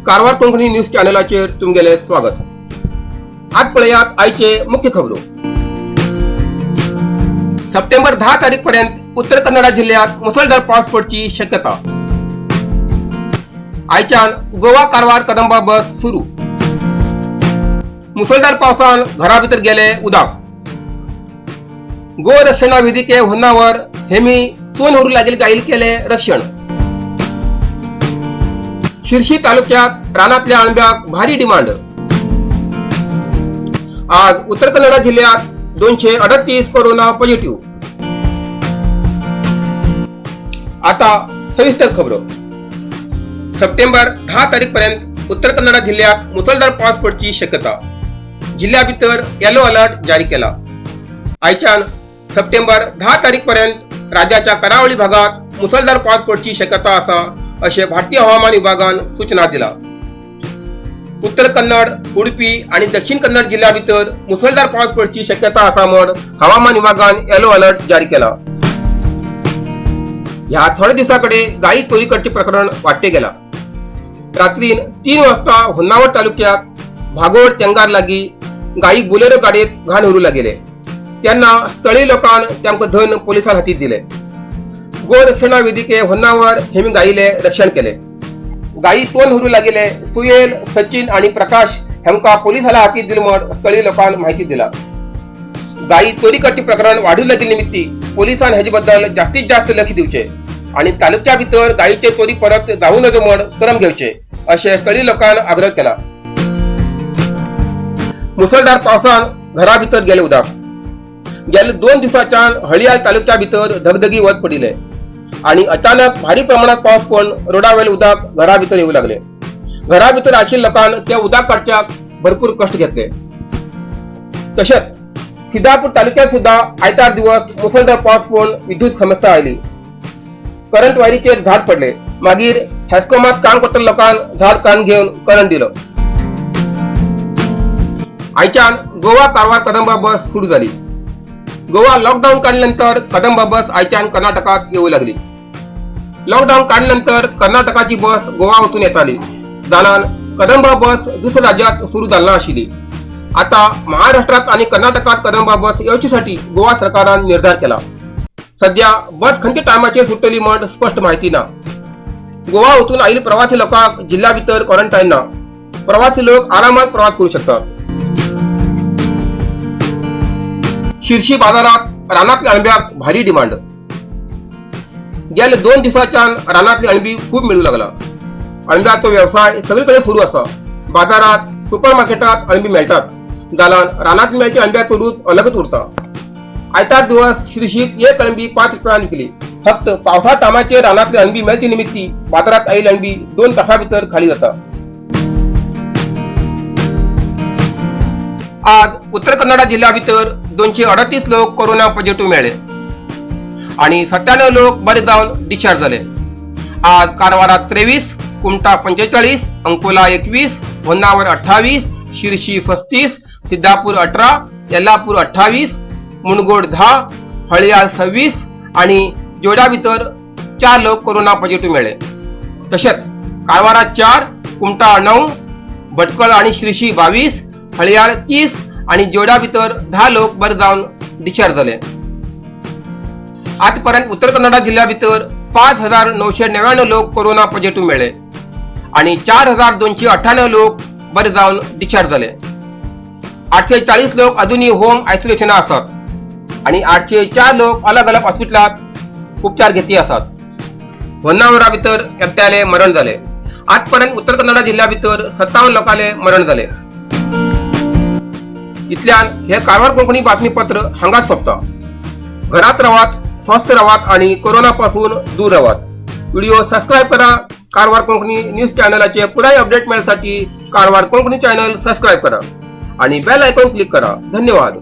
Karwar Konkani news चॅनलाचेर तुमगेले स्वागत। आज पळयात आयचे मुख्य खबरो। सप्टेंबर 10 तारीख पर्यंत उत्तर कन्नडा जिल्ह्यात मुसळधार पाऊस पडची शक्यता। आयच्यान गोवा कारवार कदंबा बस सुरू। मुसळधार पावसान घरा भितर गेले उदक। गो रक्षणा वेदिके होन्नावर हेमी 2 होरू लागील गायील केले रक्षण। शिर्शी तालुक्यात रानातल्या अळंब्याक भारी डिमांड। आज उत्तर कन्नडा जिल्ह्यात 238 कोरोना पॉझिटिव्ह। आता सविस्तर खबरो। सप्टेंबर 10 तारीख पर्यंत उत्तर कन्नडा जिल्ह्यात मुसळधार पाऊस पडची शक्यता। जिल्ह्या भितर येलो अलर्ट जारी केला। आयच्यान सप्टेंबर 10 तारीख पर्यंत राज्याच्या करावळी भागात मुसळधार पाऊस पडची शक्यता आसा असे भारतीय हवामान विभागान सूचना दिला। उत्तर कन्नड, उडपी आणि दक्षिण कन्नड जिल्ह्या भितर मुसळधार पाऊस पडची शक्यता आसा म्हण हवामान विभागान येलो अलर्ट जारी केला। ह्या थोड्या दिवसाकडे गायी चोरी करचे प्रकरण वाढते गेला। रात्रीन 3 वाजता होन्नावर तालुक्यात भागोड तेंगार लागी गायी बुलेरो गाडीत घाण उरू लागले। त्यांना स्थळीय लोकांन त्यांक धन पोलिसां हातीत दिले। गो रक्षणा वेदिके होन्नावर हेमी गायीले रक्षण केले। गायी 2 होरू लागले। सुहेल, सचिन आणि प्रकाश हेमका पोलिसाला हातीत दिले म्हण स्थळीय लोकांन माहिती दिला। गायी चोरी करचे प्रकरण वाढू लागले निमित्ती पोलिसांनी हेजेबद्दल जास्तीत जास्त लक्ष दिवचे आणि तालुक्या भितर गायीचे चोरी परत जाऊ नये म्हण क्रम घेवचे असे स्थळीय लोकांन आग्रह केला। मुसळधार पावसान घरा भितर गेले उदक। गेले 2 दिवसांच्यान हळियाळ तालुक्या भितर धगधगी वत पडिले आणि अचानक भारी प्रमाणात पाऊस पडून रोडावेल उदक घरा भितर येऊ लागले। घरा भितर आशिल्ल्या लोकांन त्या उदक काडच्याक भरपूर कष्ट घेतले। तसेच सिद्धापूर तालुक्यात सुद्धा आयतार दिवस मुसळधार पाऊस पडून विद्युत समस्या आली। करंट वायरीचेर झाड पडले। मागीर हेस्कॉमात काम करतल्या लोकांन झाड कान घेऊन करंट दिलो। आयच्यान गोवा कारवार कदंबा बस सुरू झाली। गोवा लॉकडाऊन काढल्यानंतर कदंबा बस आयच्यान कर्नाटकात येऊ लागली। लॉकडाऊन काढल्यानंतर कर्नाटकाची बस गोवा वचून येताली। जाणान कदंबा बस दुसऱ्या राज्यात सुरू जालना आशिल्ली। आता महाराष्ट्रात आणि कर्नाटकात कदंबा बस येवचीसाठी गोवा सरकारान निर्धार केला। सध्या बस खंयच्या टायमाचेर सुट्टली म्हण स्पष्ट माहिती ना। गोवा वचून आयिल्ले प्रवासी लोकांक जिल्ह्या भितर क्वारंटाईन ना। प्रवासी लोक आरामात प्रवास करू शकतात। शिर्शी बाजारात रानातल्या अळंब्याक भारी डिमांड। गेले 2 दिवसांच्यान रानातली अळंबी खूप मिळू लागला। अळंब्याचो व्यवसाय सगळीकडे सुरू आसा। बाजारात, सुपर मार्केटात अळंबी मेळटात। जाल्यार रानात मेळची अळंब्याचो रूच अलगच उरता। आयतार दिवस शिर्शीत एक अळंबी 5 रुपयांक विकली। फक्त पावसा टायमाचेर रानातली अळंबी मेळची निमित्ती बाजारात आयिल्ली अळंबी 2 तासां भितर खाली जाता। आज उत्तर कन्नडा जिल्ह्या भितर 238 लोक कोरोना पॉझिटिव्ह मेळ्ळे आणि 97 लोक बरे जावन डिस्चार्ज झाले। आज कारवारात 23, कुमटा 45, अंकोला 21, होन्नावर 28, शिर्शी 35, सिद्धापूर 18, येल्लापूर 28, मुणगोड 10, हळियाळ 26 आणि जोड्या भितर 4 लोक कोरोना पॉझिटिव्ह मेळ्ळे। तसेच कारवारात 4, कुमटा 9, भटकळ आणि शिर्शी 22, हळियाळ 30 आणि जोड्या भितर 10 लोक बरे जावन डिस्चार्ज झाले। आजपर्यंत उत्तर कन्नडा जिल्ह्या भितर 5999 लोक कोरोना पॉझिटिव्ह मेळ्ळे आणि 4298 लोक बरे जावन डिस्चार्ज झाले। 840 लोक अजूनही होम आयसोलेशन आसात आणि 804 लोक अलग अलग हॉस्पिटलात उपचार घेतली आसात। होन्नावरा भितर एकट्याले मरण झाले। आजपर्यंत उत्तर कन्नडा जिल्ह्या भितर 57 लोकांले मरण झाले। इतल्यान हे कारवार कोंकणी बातमीपत्र हांगाच सोंपता। घरात रावात, स्वस्थ रावात आणि कोरोना पासून दूर रावात। व्हिडिओ सबस्क्राइब करा। कारवार कोंकणी न्यूज चॅनलाचे पुढील अपडेट मिळण्यासाठी कारवार कोंकणी चॅनल सबस्क्राइब करा आणि बेल आयकॉन क्लिक करा। धन्यवाद।